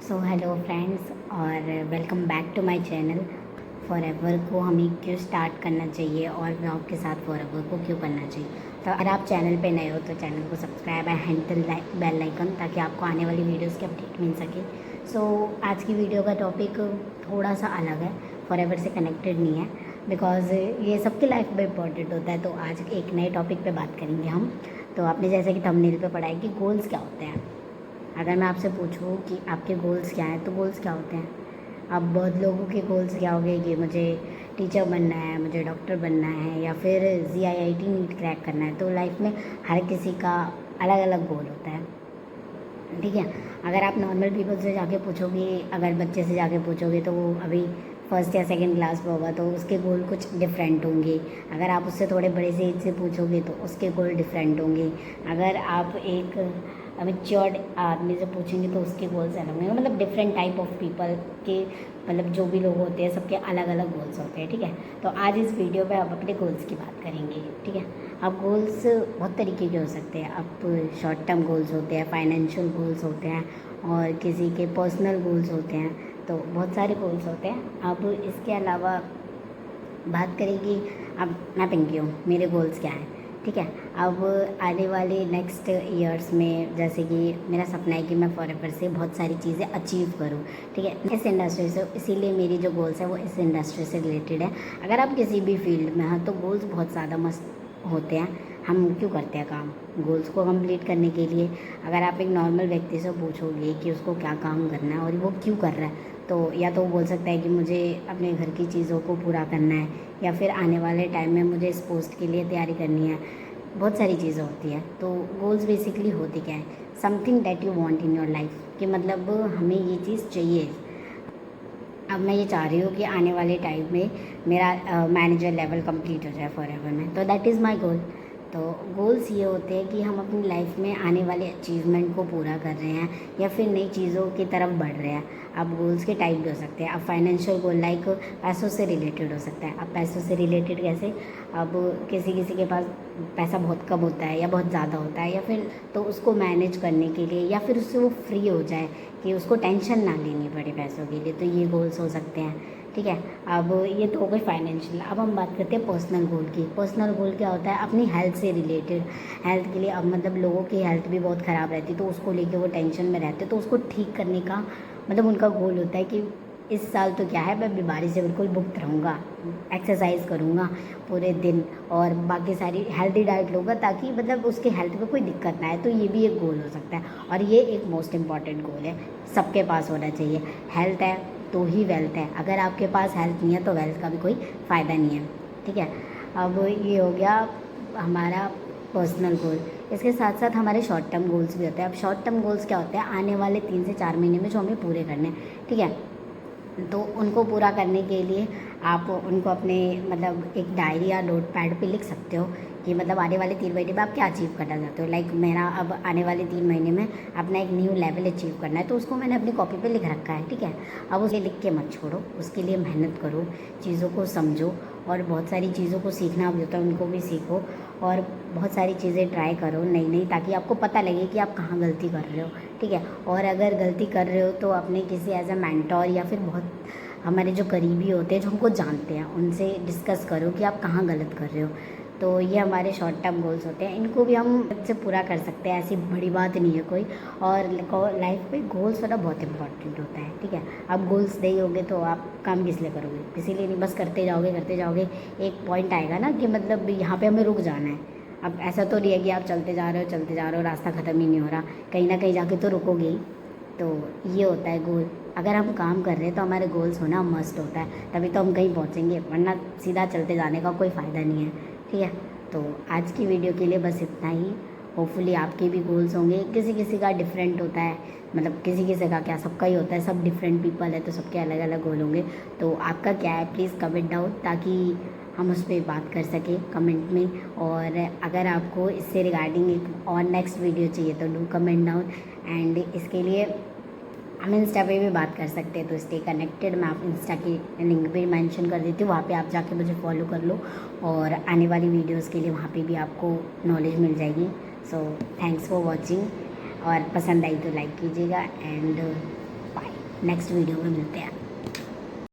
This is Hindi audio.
सो हेलो फ्रेंड्स और welcome back to my channel. Forever को हमें क्यों स्टार्ट करना चाहिए और ब्लॉग के साथ फॉरएवर को क्यों करना चाहिए। तो अगर आप चैनल पे नए हो तो चैनल को subscribe and hit the bell icon ताकि आपको आने वाली वीडियोस की अपडेट मिल सके। सो आज की वीडियो का टॉपिक थोड़ा सा अलग है, फॉरएवर से कनेक्टेड नहीं है, बिकॉज ये सबकी लाइफ में इम्पॉर्टेंट होता है। तो आज एक नए टॉपिक पे बात करेंगे हम। तो आपने जैसे कि थंबनेल पे पढ़ा है कि गोल्स क्या होते हैं। अगर मैं आपसे पूछूं कि आपके गोल्स क्या हैं तो गोल्स क्या होते हैं। अब बहुत लोगों के गोल्स क्या हो गए कि मुझे टीचर बनना है, मुझे डॉक्टर बनना है, या फिर जीआईआईटी नीट क्रैक करना है। तो लाइफ में हर किसी का अलग अलग गोल होता है, ठीक है। अगर आप नॉर्मल पीपल से जाके पूछोगे, अगर बच्चे से जाके पूछोगे तो वो अभी फर्स्ट या सेकंड क्लास में होगा तो उसके गोल कुछ डिफरेंट होंगे। अगर आप उससे थोड़े बड़े से एज से पूछोगे तो उसके गोल डिफरेंट होंगे। अगर आप एक मैच्योर्ड आदमी से पूछेंगे तो उसके गोल्स अलग होंगे। मतलब डिफरेंट टाइप ऑफ पीपल के, मतलब जो भी लोग होते हैं सबके अलग अलग गोल्स होते हैं, ठीक है। तो आज इस वीडियो में आप अपने गोल्स की बात करेंगे, ठीक है। अब गोल्स बहुत तरीके के हो सकते हैं। अब शॉर्ट टर्म गोल्स होते हैं, फाइनेंशियल गोल्स होते हैं, और किसी के पर्सनल गोल्स होते हैं। तो बहुत सारे गोल्स होते हैं। अब इसके अलावा बात करेंगे, अब मैं पिंकी हूँ, मेरे गोल्स क्या हैं, ठीक है। अब आने वाले नेक्स्ट ईयर्स में जैसे कि मेरा सपना है कि मैं फॉरएवर से बहुत सारी चीज़ें अचीव करूँ, ठीक है, इस इंडस्ट्री से। इसीलिए मेरी जो गोल्स है वो इस इंडस्ट्री से रिलेटेड है। अगर आप किसी भी फील्ड में हैं तो गोल्स बहुत ज़्यादा मस्त होते हैं। हम क्यों करते हैं काम, गोल्स को कंप्लीट करने के लिए। अगर आप एक नॉर्मल व्यक्ति से पूछोगे कि उसको क्या काम करना है और वो क्यों कर रहा है, तो या तो वो बोल सकता है कि मुझे अपने घर की चीज़ों को पूरा करना है, या फिर आने वाले टाइम में मुझे इस पोस्ट के लिए तैयारी करनी है। बहुत सारी चीज़ें होती हैं। तो गोल्स बेसिकली होती क्या है, something that you want in your life, कि मतलब हमें ये चीज़ चाहिए। अब मैं ये चाह रही हूँ कि आने वाले टाइम में मेरा मैनेजर लेवल कंप्लीट हो जाए फॉरएवर में, तो दैट इज़ माय गोल। तो गोल्स ये होते हैं कि हम अपनी लाइफ में आने वाले अचीवमेंट को पूरा कर रहे हैं या फिर नई चीज़ों की तरफ बढ़ रहे हैं। अब गोल्स के टाइप भी हो सकते हैं। अब फाइनेंशियल गोल लाइक पैसों से रिलेटेड हो सकता है। अब पैसों से रिलेटेड कैसे, अब किसी किसी के पास पैसा बहुत कम होता है या बहुत ज़्यादा होता है, या फिर तो उसको मैनेज करने के लिए, या फिर उससे वो फ्री हो जाए कि उसको टेंशन ना लेनी पड़े पैसों के लिए, तो ये गोल्स हो सकते हैं, ठीक है। अब ये तो हो गई फाइनेंशियल। अब हम बात करते हैं पर्सनल गोल की। पर्सनल गोल क्या होता है, अपनी हेल्थ से रिलेटेड। हेल्थ के लिए अब मतलब लोगों की हेल्थ भी बहुत ख़राब रहती है तो उसको लेके वो टेंशन में रहते, तो उसको ठीक करने का मतलब उनका गोल होता है कि इस साल तो क्या है, मैं बीमारी से बिल्कुल मुक्त रहूँगा, एक्सरसाइज करूँगा पूरे दिन और बाकी सारी हेल्दी डाइट लूँगा ताकि मतलब उसके हेल्थ में कोई दिक्कत ना आए। तो ये भी एक गोल हो सकता है, और ये एक मोस्ट इम्पॉर्टेंट गोल है, सबके पास होना चाहिए। हेल्थ है तो ही वेल्थ है। अगर आपके पास हेल्थ नहीं है तो वेल्थ का भी कोई फ़ायदा नहीं है, ठीक है। अब ये हो गया हमारा पर्सनल गोल। इसके साथ साथ हमारे शॉर्ट टर्म गोल्स भी होते हैं। अब शॉर्ट टर्म गोल्स क्या होते हैं, आने वाले 3 से 4 महीने में जो हमें पूरे करने हैं, ठीक है। तो उनको पूरा करने के लिए आप उनको अपने मतलब एक डायरी या नोट पैड पर लिख सकते हो कि मतलब आने वाले 3 महीने में आप क्या अचीव करना चाहते हो। लाइक मेरा अब आने वाले 3 महीने में अपना एक न्यू लेवल अचीव करना है, तो उसको मैंने अपनी कॉपी पे लिख रखा है, ठीक है। अब उसे लिख के मत छोड़ो, उसके लिए मेहनत करो, चीज़ों को समझो, और बहुत सारी चीज़ों को सीखना भी होता है उनको भी सीखो, और बहुत सारी चीज़ें ट्राई करो नई नई, ताकि आपको पता लगे कि आप कहाँ गलती कर रहे हो, ठीक है। और अगर गलती कर रहे हो तो अपने किसी एज अ मेंटोर या फिर बहुत हमारे जो करीबी होते हैं जो हमको जानते हैं उनसे डिस्कस करो कि आप कहाँ गलत कर रहे हो। तो ये हमारे शॉर्ट टर्म गोल्स होते हैं, इनको भी हम से पूरा कर सकते हैं, ऐसी बड़ी बात नहीं है कोई। और लाइफ में गोल्स होना बहुत इंपॉर्टेंट होता है, ठीक है। आप गोल्स नहीं होंगे तो आप काम किस लिए करोगे, इसीलिए नहीं, बस करते जाओगे करते जाओगे। एक पॉइंट आएगा ना कि मतलब यहाँ पे हमें रुक जाना है। अब ऐसा तो नहीं है कि आप चलते जा रहे हो चलते जा रहे हो, रास्ता ख़त्म ही नहीं हो रहा, कहीं ना कहीं जाके तो रुकोगे ही। तो ये होता है गोल। अगर हम काम कर रहे हैं तो हमारे गोल्स होना मस्ट होता है, तभी तो हम कहीं पहुँचेंगे, वरना सीधा चलते जाने का कोई फ़ायदा नहीं है, ठीक है। तो आज की वीडियो के लिए बस इतना ही। होपफुली आपके भी गोल्स होंगे, किसी किसी का डिफरेंट होता है, मतलब किसी किसी का क्या, सबका ही होता है, सब डिफरेंट पीपल है तो सबके अलग अलग गोल होंगे। तो आपका क्या है, प्लीज़ कमेंट डाउन ताकि हम उस पर बात कर सकें कमेंट में। और अगर आपको इससे रिगार्डिंग एक और नेक्स्ट वीडियो चाहिए तो डू कमेंट डाउन। एंड इसके लिए हम इंस्टा पे भी बात कर सकते हैं, तो स्टे कनेक्टेड। मैं आप इंस्टा की लिंक भी मेंशन कर देती हूँ, वहाँ पे आप जाके मुझे फॉलो कर लो, और आने वाली वीडियोस के लिए वहाँ पे भी आपको नॉलेज मिल जाएगी। सो थैंक्स फॉर वॉचिंग, और पसंद आई तो लाइक कीजिएगा, एंड बाय। नेक्स्ट वीडियो में मिलते हैं।